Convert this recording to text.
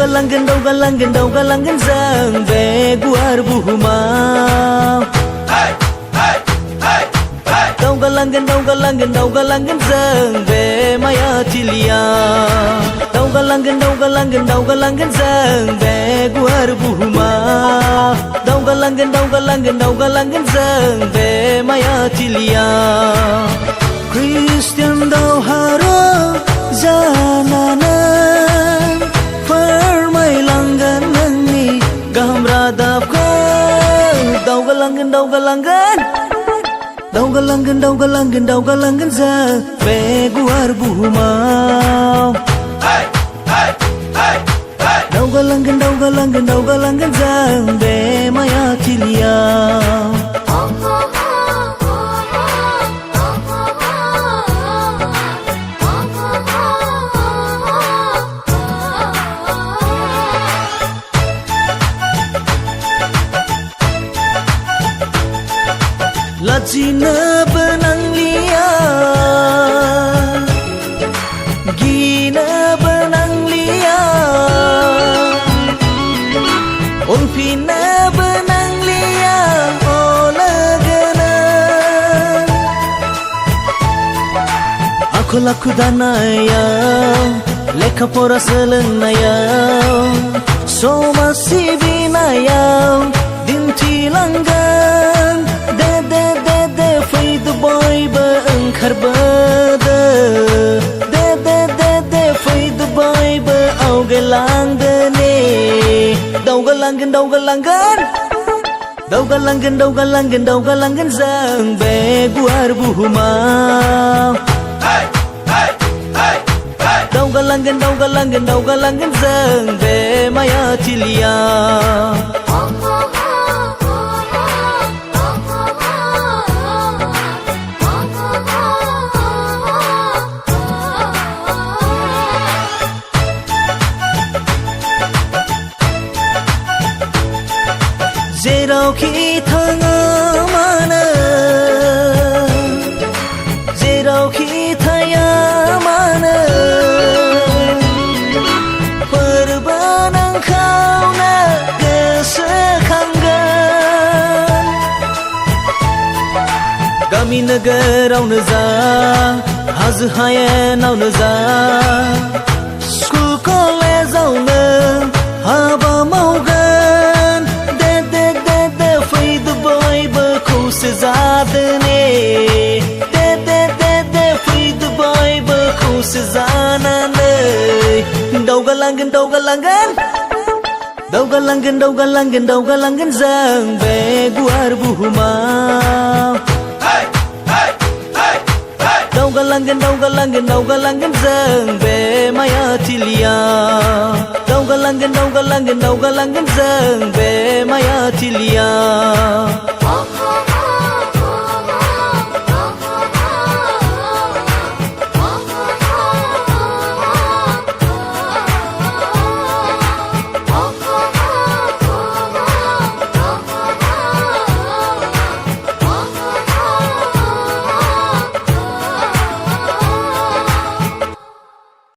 Daugalangan zang be guar buhumau. Daugalangan zang be maya cilia. Daugalangan zang be guar buhumau. Daugalangan zang be maya cilia. Christian dau haro jalanan permai langgan nangni gaham radap ko. Daugalangan zang be guar buhumau. Daugalangan zang be maya cilia. Lacina benang lia, gina benang lia, ulfina benang lia, olagana. Aku laku danaya, leka pora selenaya, so masih binaya, dinti langgan. Fai Dubai beengkar bada. Fai Dubai be augelang dene. Daugalangan zang be guar buhumau. Daugalangan zang be maya cilia. Jerau kita mana, jerau kita yang mana, perbanang kau nak kesekanggan. Kami negara neza, hazhaya neza, school college auna, haba maugan. Sezadane Fai Dubai beku sezanane. Daugalangan zang be guar buhumau. Daugalangan zang be maya cilia. Daugalangan zang be maya cilia.